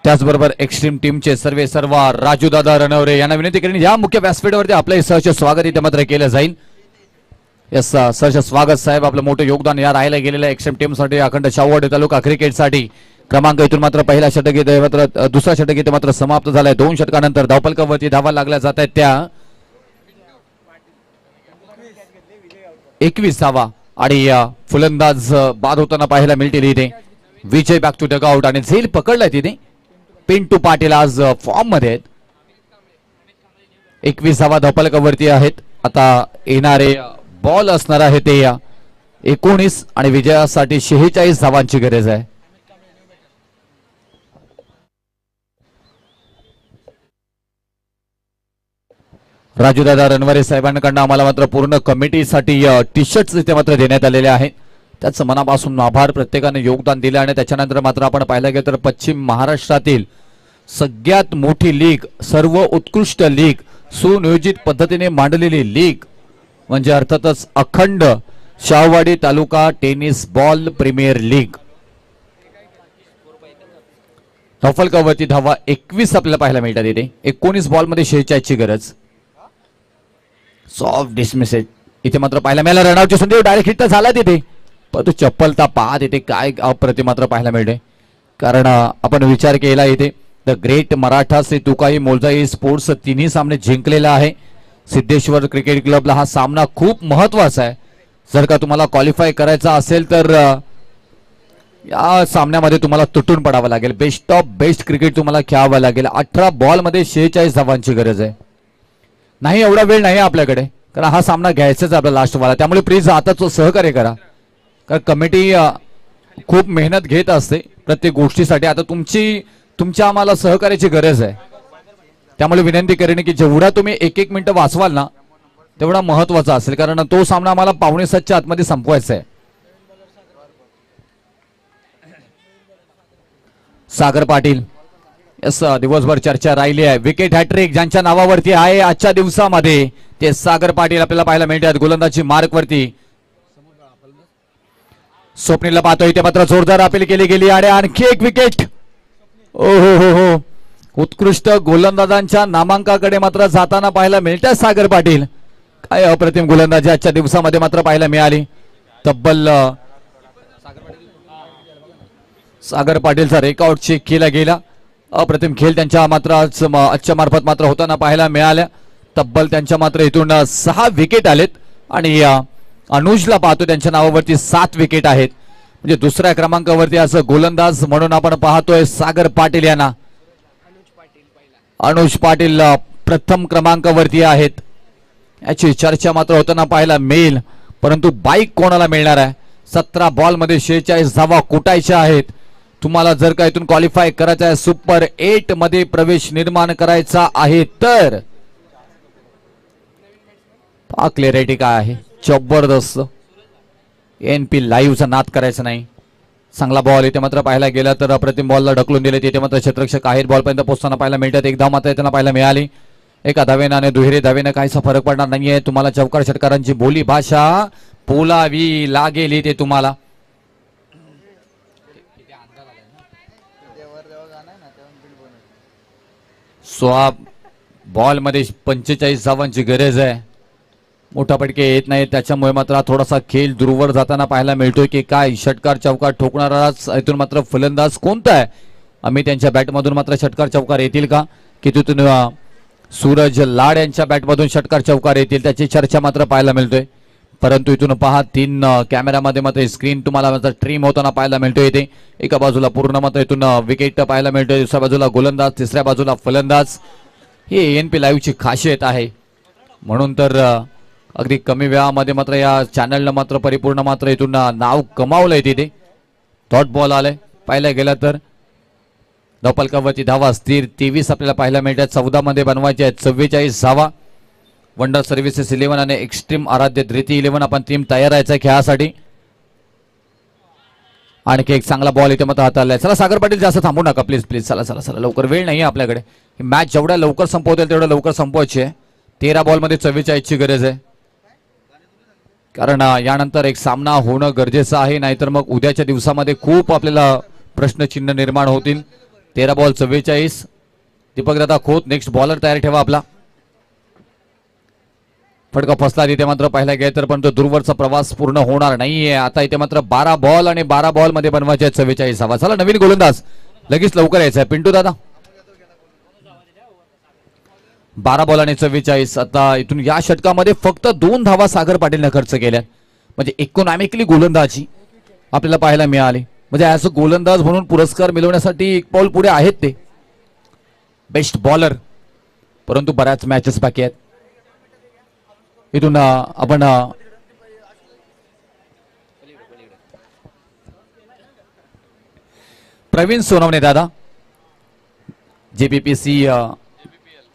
त्याचबरोबर एक्स्ट्रीम टीमचे सर्व राजू दादा रणवरे यांना विनंती करेन या मुख्य व्यासपीठावरती आपलं सहर्ष स्वागत इथे मात्र केलं जाईल. यस सहर्ष स्वागत साहेब, आपलं मोठं योगदान या राहायला गेलेल्या एक्स्ट्रीम टीमसाठी, अखंड शाहूवाडी तालुका क्रिकेटसाठी. क्रमांक इथून मात्र पहिला षटक इथे मात्र दुसरा षटक इथे मात्र समाप्त झालाय. 2 षटकानंतर धावफलकावरती धावा लागल्या जात आहेत त्या 21 धावा आणि फुलंदाज बाद होताना पाहायला मिळतील इथे. विजय बॅक टू डगआउट आणि झेल पकडलाय तिथे. पिंटू पाटील आज फॉर्म मध्ये आहेत. 21 धावा धावफलकावरती आहेत. आता येणारे बॉल असणार आहे ते 19 आणि विजयासाठी 46 धावांची गरज आहे. राजूदादा रणवरे साहेबांकडून आम्हाला मात्र पूर्ण कमिटीसाठी टी शर्ट्स इथे मात्र देण्यात आलेले आहेत. त्याचं मनापासून आभार. प्रत्येकाने योगदान दिलं आणि त्याच्यानंतर मात्र आपण पाहायला गेलं तर पश्चिम महाराष्ट्रातील सगळ्यात मोठी लीग, सर्व उत्कृष्ट लीग, सुनियोजित पद्धतीने मांडलेली लीग म्हणजे अर्थातच अखंड शाहूवाडी तालुका टेनिस बॉल प्रीमियर लीग. धावफलकावरती धावा 21 आपल्याला पाहायला मिळतात इथे. 19 बॉल मध्ये 46 ची गरज. सॉफ्ट डिसमिसेड इथे मात्र पाहायला मिळाला. रनआउटची संधी डायरेक्ट हिट झाला तिथे, पण तो चप्पलता पाहत इथे काय अप्रतिम मात्र पाहायला मिळते. कारण आपण विचार केला इथे the great Maratha Shri Tukai Moljai sports तिन्ही सामने जिंकलेला आहे. सिद्धेश्वर क्रिकेट क्लबला हा सामना खूप महत्वाचा आहे. जर का तुम्हाला क्वालिफाय करायचा असेल तर या सामन्यामध्ये तुम्हाला तुटून पडावं लागेल. बेस्ट ऑफ बेस्ट क्रिकेट तुम्हाला खेळावं लागेल. 18 बॉल मध्ये 46 धावांची गरज आहे. नाही एवढा वेळ नाही आपल्याकडे, कारण हा सामना घ्यायचाच आपला लास्ट वाला. त्यामुळे प्लीज आताच सहकार्य करा, कारण कमिटी खूप मेहनत घेत असते प्रत्येक गोष्टीसाठी. आता तुमच्या आम्हाला सहकार्याची गरज आहे. त्यामुळे विनंती करेन की जेवढा तुम्ही 1-1 मिनिटं वाचवाल ना तेवढा महत्वाचा असेल, कारण तो सामना आम्हाला 6:45 आतमध्ये संपवायचा आहे. सागर पाटील, यस दिवसभर चर्चा राहिली आहे. विकेट हॅट्रिक ज्यांच्या नावावरती आहे आजच्या दिवसामध्ये ते सागर पाटील आपल्याला पाहायला मिळतात. गोलंदाजी मार्क वरती स्वप्नीलला पाहतो इथे मात्र जोरदार अपील केली गेली आणि आणखी एक विकेट. ओ हो, उत्कृष्ट गोलंदाजांच्या नामांकाकडे मात्र जाताना पाहायला मिळतात सागर पाटील. काय अप्रतिम गोलंदाजी आजच्या दिवसामध्ये मात्र पाहायला मिळाली. तब्बल सागर पाटीलचा रेकॉर्ड चेक केला गेला. अप्रतिम खेळ त्यांच्या मात्र आजच्या मार्फत मात्र होताना पाहायला मिळाल्या. तब्बल त्यांच्या मात्र इथून 6 विकेट आलेत आणि अनुजला पाहतो त्यांच्या नावावरती 7 विकेट आहेत. म्हणजे दुसऱ्या क्रमांकावरती असं गोलंदाज म्हणून आपण पाहतोय सागर पाटील यांना. अनुज पाटील प्रथम क्रमांकावरती आहेत. याची चर्चा मात्र होताना पाहायला मिळेल, परंतु बाईक कोणाला मिळणार आहे? 17 बॉल मध्ये 46 धावा कुटायच्या आहेत. तुम्हाला जर का इथून क्वालिफाय करायचं आहे, सुपर 8 मध्ये प्रवेश निर्माण करायचा आहे तर क्लॅरिटी काय आहे? जबरदस्त. NP लाईव्हचा नाद करायचा नाही. चांगला बॉल इथे मात्र पाहायला गेला तर अप्रतिम बॉलला ढकलून दिले. तिथे मात्र क्षेत्ररक्षक आहेत बॉल पर्यंत पोहोचताना पाहायला मिळतात. एक धाव मात्र त्यांना पाहायला मिळाली. एका धावेनं आणि दुहेरी धावेनं काहीसा फरक पडणार नाहीये. तुम्हाला चौकार षटकारांची बोली भाषा बोलावी लागेल इथे तुम्हाला. 16 बॉलमध्ये 45 धावांची गरज आहे. मोठा फटके येत नाही, त्याच्यामुळे मात्र हा थोडासा खेळ दूरवर जाताना पाहायला मिळतोय की काय षटकार चौकार ठोकणाराच इथून मात्र फलंदाज कोणता आहे. आम्ही त्यांच्या बॅटमधून मात्र षटकार चौकार येतील का, की तिथून सूरज लाड यांच्या बॅटमधून षटकार चौकार येतील, त्याची चर्चा मात्र पाहायला मिळतोय. परंतु इथून पहा 3 कॅमेरामध्ये मात्र स्क्रीन तुम्हाला मात्र ट्रीम होताना पाहायला मिळतोय. इथे एका बाजूला पूर्ण मात्र इथून विकेट पाहायला मिळतोय, दुसऱ्या बाजूला गोलंदाज, तिसऱ्या बाजूला फलंदाज. ही ANP लाईव्हची खासियत आहे. म्हणून तर अगदी कमी वेळामध्ये मात्र या चॅनलनं मात्र परिपूर्ण मात्र इथून नाव कमावलंय. तिथे डॉट बॉल आलाय. पाहायला गेलं तर धावफलकावरती धावा स्थिर 23 आपल्याला पाहायला मिळतात. 14 मध्ये बनवायचे आहेत 44 धावा. वंडर सर्व्हिसेस 11 आणि एक्स्ट्रीम आराध्य धृती 11 आपण टीम तयार आहे खेळासाठी. आणखी एक चांगला बॉल इथे मात्र हाताळलाय. चला सागर पाटील जास्त थांबू नका प्लीज प्लीज. चला चला चला लवकर, वेळ नाही आहे आपल्याकडे. ही मॅच जेवढ्या लवकर संपवता येईल तेवढ्या लवकर संपवायची आहे. 13 बॉलमध्ये 44 ची गरज आहे, कारण यानंतर एक सामना होणं गरजेचं आहे. नाहीतर मग उद्याच्या दिवसामध्ये खूप आपल्याला प्रश्नचिन्ह निर्माण होतील. 13 बॉल 44. दीपक दादा खोत नेक्स्ट बॉलर तयार ठेवा आपला. फटका फसला तिथे मात्र पाहिला गेला तर पण तो दूरवरचा प्रवास पूर्ण होणार नाहीये. आता इथे मात्र 12 बॉल आणि 12 बॉल मध्ये बनवायचे आहेत 44 धावा. चला नवीन गोलंदाज लगेच लवकर यायचा आहे पिंटू दादा. 12 बॉल आणि 44. आता इथून या षटकामध्ये फक्त 2 धावा सागर पाटीलने खर्च केल्या. म्हणजे इकॉनॉमिकली गोलंदाजी आपल्याला पाहायला मिळाली. म्हणजे ऍज अ गोलंदाज म्हणून पुरस्कार मिळवण्यासाठी एक पाऊल पुढे आहेत ते बेस्ट बॉलर. परंतु बऱ्याच मॅचेस बाकी आहेत. इथून आपण प्रवीण सोनवणे दादा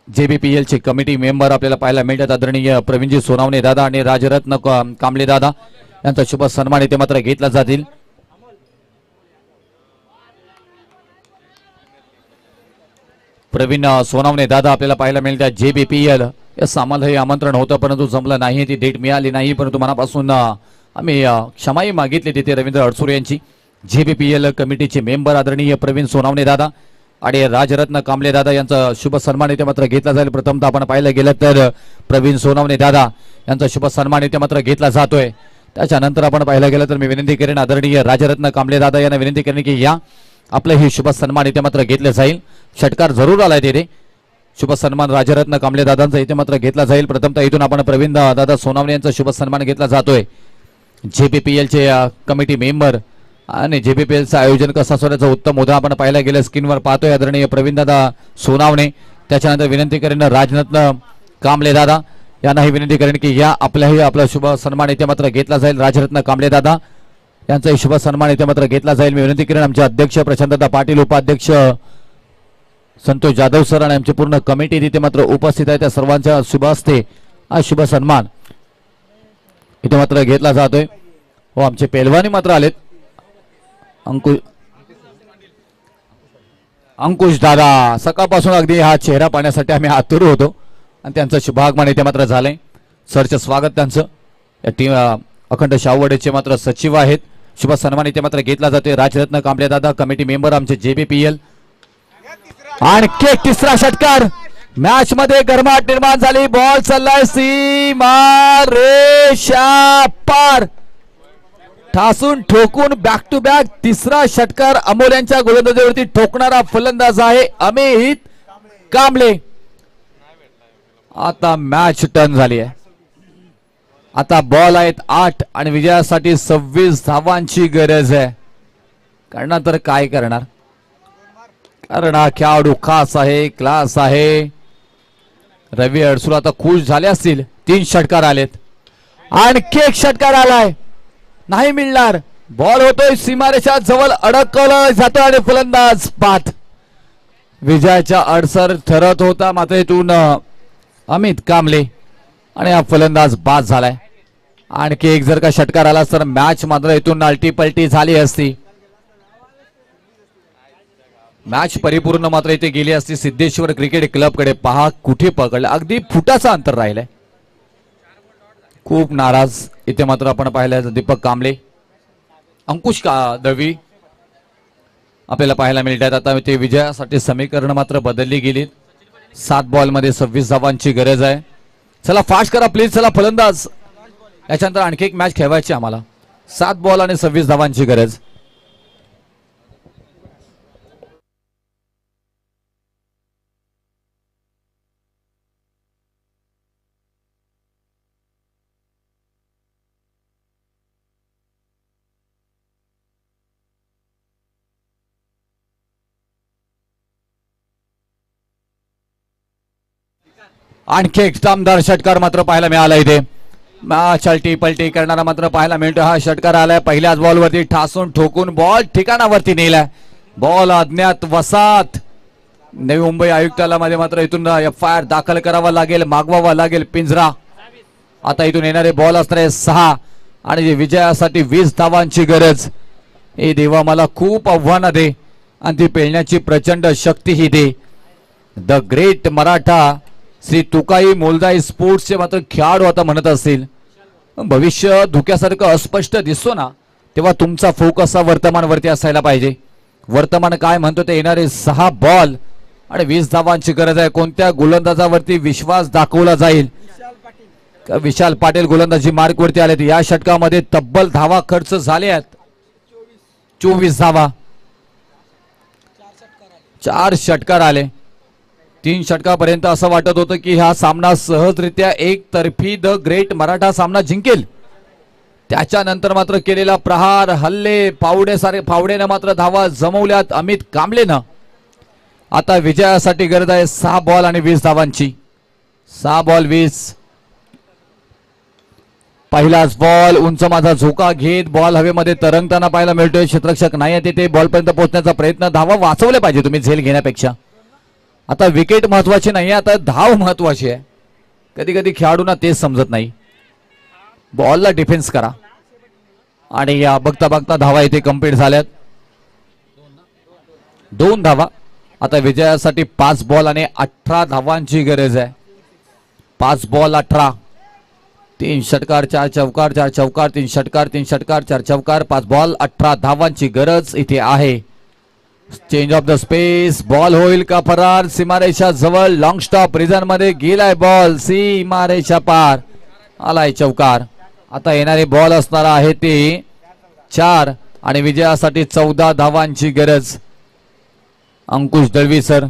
JBPL चे कमिटी मेंबर आपल्याला पाहायला मिळतात. आदरणीय प्रवीणजी सोनवणे दादा आणि राजरत्न कांबळे दादा यांचा शुभ सन्मान इथे मात्र घेतला जातील. प्रवीण सोनवणे दादा आपल्याला पाहायला मिळतात JBPL. यस, आम्हाला हे आमंत्रण होतं परंतु जमलं नाही, ती डेट मिळाली नाही. परंतु मनापासून आम्ही क्षमाही मागितली तिथे रवींद्र अडसूर यांची. JBPL कमिटीचे मेंबर आदरणीय प्रवीण सोनवणे दादा आणि राजरत्न कांबळे दादा यांचा शुभ सन्मान इथे मात्र घेतला जाईल. प्रथमतः आपण पाहायला गेलं तर प्रवीण सोनवणे दादा यांचा शुभ सन्मान इथे मात्र घेतला जातोय. त्याच्यानंतर आपण पाहायला गेलं तर मी विनंती करेन आदरणीय राजरत्न कांबळे दादा यांना विनंती करेन की या आपलं हे शुभ सन्मान इथे मात्र घेतलं जाईल. षटकार जरूर आलाय तिथे. शुभ सन्मान राजरत्न कांबळे दादांचा इथे मात्र घेतला जाईल. प्रथमतः इथून आपण प्रवीण दादा सोनवणे यांचा शुभ सन्मान घेतला जातोय. JBPL चे कमिटी मेंबर आणि JBPL आयोजन कसं असण्याचं उत्तम उदाहरण आपण पाहायला गेलं स्क्रीनवर पाहतोय आदरणीय प्रवीण दादा सोनावणे. त्याच्यानंतर विनंती करेन राजरत्न कांबळे दादा यांनाही विनंती करेन की या आपला शुभ सन्मान इथे मात्र घेतला जाईल. राजरत्न कांबळे दादा यांचाही शुभ सन्मान इथे मात्र घेतला जाईल. मी विनंती करेन आमचे अध्यक्ष प्रशांतदा पाटील, उपाध्यक्ष संतोष जाधव सर आणि आमची पूर्ण कमिटी तिथे मात्र उपस्थित आहे. त्या सर्वांच्या शुभ हस्ते हा शुभ सन्मान इथे मात्र घेतला जातोय. हो, आमचे पेलवानी मात्र आलेत. अंकुश दादा सकाळपासून अगदी हा चेहरा पाहण्यासाठी आम्ही आतुर होतो आणि त्यांचं शुभागमन इथे मात्र झालंय. सरचं स्वागत त्यांचं. या टीम अखंड शाहूवाडीचे मात्र सचिव आहेत. शुभ सन्मान इथे मात्र घेतला जातोय. राजरत्न कांबळे दादा कमिटी मेंबर आमचे JBPL. आणखी एक तिसरा षटकार. मॅच मध्ये गरमाट निर्माण झाली. बॉल चाललाय सीमा रेषा पार. ठासून ठोकून बॅक टू बॅक तिसरा षटकार अमोल यांच्या गोलंदाजीवरती ठोकणारा फलंदाज आहे अमित कांबळे. आता मॅच टर्न झाली आहे. आता बॉल आहेत 8 आणि विजयासाठी 26 धावांची गरज आहे. करणार तर काय करणार, कारण हा खेळाडू खास आहे, क्लास आहे. रवी अडसूर आता खुश झाले असतील. 3 षटकार आलेत. आणखी एक षटकार आलाय, नाही मिळणार. बॉल होतोय सीमारेषा जवळ, अडकवला जातो आणि फलंदाज बाद. विजयाच्या अडसर ठरत होता मात्र इथून अमित कांबळे आणि हा फलंदाज बाद झालाय. आणखी एक जर का षटकार आला तर मॅच मात्र इथून अल्टी पलटी झाली असती. मॅच परिपूर्ण मात्र इथे गेली असती सिद्धेश्वर क्रिकेट क्लब कडे. पहा कुठे पकडलं, अगदी फुटाचा अंतर राहिलंय. खूप नाराज इथे मात्र आपण पाहिलं दीपक कांबळे, अंकुश दळवी आपल्याला पाहायला मिळतात. आता ते विजयासाठी समीकरण मात्र बदलली गेलीत. 7 बॉलमध्ये 26 धावांची गरज आहे. चला फास्ट करा प्लीज. चला फलंदाज, याच्यानंतर आणखी एक मॅच खेळवायची आम्हाला. 7 बॉल आणि 26 धावांची गरज. आणखी एक दमदार षटकार मात्र पाहायला मिळाला इथे. चलटी पलटी करणारा मात्र पाहायला मिळतो. हा षटकार आलाय पहिल्याच बॉलवरती ठासून ठोकून बॉल ठिकाणावरती नेलाय. बॉल अज्ञात वसात. नवी मुंबई आयुक्तालयामध्ये मात्र इथून FIR दाखल करावा लागेल, मागवावा लागेल पिंजरा. आता इथून येणारे बॉल असणार आहे 6 आणि विजयासाठी 20 धावांची गरज. हे देवा मला खूप आव्हानं दे आणि ती पेलण्याची प्रचंड शक्तीही दे. द ग्रेट मराठा श्री तुकाई मोलदाई स्पोर्ट्सचे मात्र खेळाडू आता म्हणत असतील भविष्य धोक्यासारखं अस्पष्ट दिसतो ना, तेव्हा तुमचा फोकस हा वर्तमानवरती असायला पाहिजे. वर्तमान काय म्हणतो ते येणारे 6 बॉल आणि 20 धावांची गरज आहे. कोणत्या गोलंदाजावरती विश्वास दाखवला जाईल? विशाल पाटील गोलंदाजी मार्कवरती आलेत. या षटकामध्ये तब्बल धावा खर्च झाले आहेत. 24 धावा, 4 षटकार आले. 3 षटकापर्यंत असं वाटत होतं की हा सामना सहजरित्या एकतर्फी द ग्रेट मराठा सामना जिंकेल. त्याच्यानंतर मात्र केलेला प्रहार, हल्ले, फावडेनं मात्र धावा जमवल्यात अमित कांबळेनं. आता विजयासाठी गरज आहे 6 बॉल आणि 20 धावांची. 6 बॉल 20. पहिलाच बॉल उंच माझा झोका घेत बॉल हवेमध्ये तरंगताना पाहायला मिळतोय. क्षेत्ररक्षक नाही आहे ते बॉल पर्यंत पोहोचण्याचा प्रयत्न. धावा वाचवल्या पाहिजे तुम्ही झेल घेण्यापेक्षा. आता विकेट महत्वाची नाही, आता धाव महत्वाची आहे. कधी कधी खेळाडूंना तेच समजत नाही. बॉलला डिफेन्स करा. आणि या बघता बघता धावा इथे कंप्लीट झाल्यात. 2 धावा. आता विजयासाठी 5 बॉल आणि 18 धावांची गरज आहे. 5 बॉल 18. 3 षटकार 4 चौकार, 4 चौकार 3 षटकार, 3 षटकार 4 चौकार, 5 बॉल 18 धावांची गरज इथे आहे. Change of the space. Ball होईल का फरार? सीमारेषा जवळ लॉंग स्टॉप रिझन मध्ये गेलाय बॉल. सीमारेषा पार आलाय चौकार. आता येणारे बॉल असणार आहे ते 4 आणि विजयासाठी 14 धावांची गरज. अंकुश दळवी सर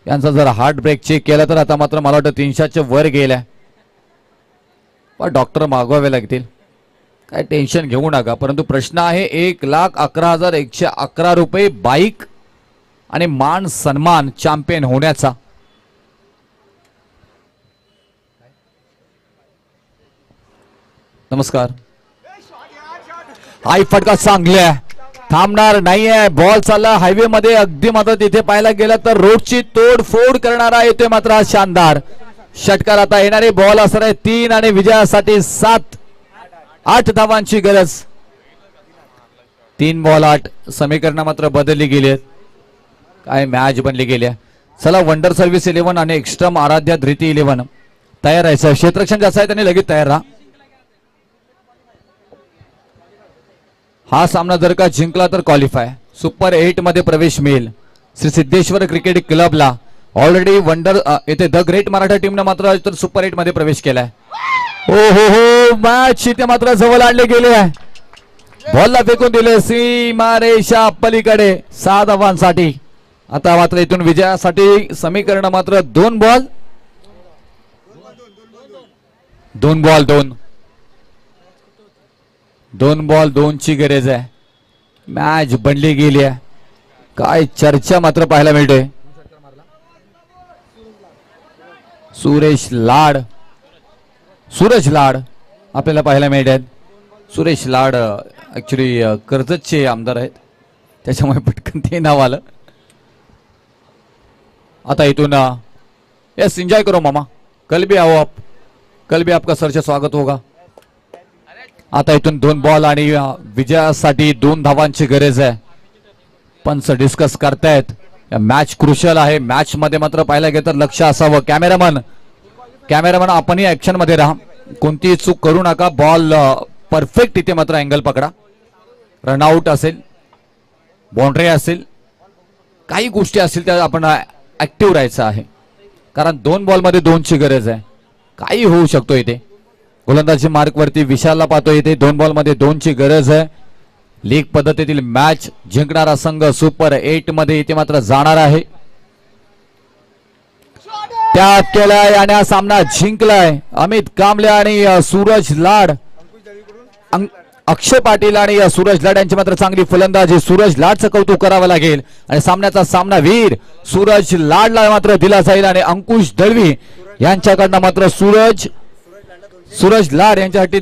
यांचा जर हार्ट ब्रेक चेक केला तर आता मात्र मला वाटतं 300च्या वर गेलाय. पण डॉक्टर मागवावे लागतील. काय टेन्शन घेऊ नका. परंतु प्रश्न आहे 1,11,111 रुपये बाईक आणि मान सन्मान चॅम्पियन होण्याचा. नमस्कार. हाय फटका चांगला थांबणार नाहीये. बॉल चालला हायवे मध्ये अगदी मात्र तिथे पाहायला गेला तर रोडची तोडफोड करणारा येतोय मात्र हा शानदार षटकार. आता येणारे बॉल असणार आहे 3 आणि विजयासाठी 7-8 धावांची गरज. 3 बॉल 8. समीकरण मात्र बदलली गेली आहेत. काय मॅच बनली गेली. चला वंडर सर्व्हिस 11 आणि एक्स्ट्रम आराध्या धृती 11 तयार आहे. क्षेत्ररक्षण जसं आहे त्यांनी लगेच तयार राहा. हा सामना जर का जिंकला तर क्वालिफाय सुपर 8 मध्ये प्रवेश मिळेल. श्री सिद्धेश्वर क्रिकेट क्लबला ऑलरेडी वंडर येथे द ग्रेट मराठा टीमने मात्र तर सुपर 8 मध्ये प्रवेश केलाय. हो मॅच इथे मात्र जवळ आणले गेले आहे. बॉलला फेकून दिले सीमारेषा पलीकडे 6 धावांसाठी. आता मात्र इथून विजयासाठी समीकरण मात्र 2 बॉल 2 ची गरज आहे. मॅच बनली गेली आहे. काय चर्चा मात्र पाहायला मिळते. सूरज लाड आपल्याला पाहायला मिळतात. सुरेश लाड ऍक्च्युली कर्जतचे आमदार आहेत त्याच्यामुळे पटकन ते नाव आलं. आता इथून यस एंजॉय करो मामा. कल भी आओ आप. कल भी आपका सर से स्वागत होगा. आता इथून 2 बॉल आणि विजयासाठी 2 धावांची गरज आहे. पंच डिस्कस करतायत. मॅच क्रुशियल आहे. मॅच मध्ये मात्र पाहायला गेलं तर लक्ष असावं. कॅमेरामन आपणही ऍक्शन मध्ये राहा. कोणतीही चूक करू नका. बॉल परफेक्ट इथे मात्र अँगल पकडा. रनआउट असेल, बाउंड्री असेल, काही गोष्टी असतील त्या आपण ऍक्टिव्ह राहायचं आहे. कारण 2 बॉलमध्ये 2ची गरज आहे. काही होऊ शकतो इथे. गोलंदाजी मार्कवरती विशालला पाहतो इथे 2 बॉलमध्ये 2ची गरज आहे. लीग पद्धतीतील मॅच जिंकणारा संघ सुपर 8 मध्ये इथे मात्र जाणार आहे. त्याग केलाय आणि हा सामना जिंकलाय. अमित कांबळे आणि सूरज लाड, अक्षय पाटील आणि सूरज लाड यांची मात्र चांगली फलंदाजी. सूरज लाडचं कौतुक करावं लागेल आणि सामन्याचा सामनावीर सूरज लाडला मात्र दिला जाईल आणि अंकुश दळवी यांच्याकडनं मात्र सूरज लाड यांच्यासाठी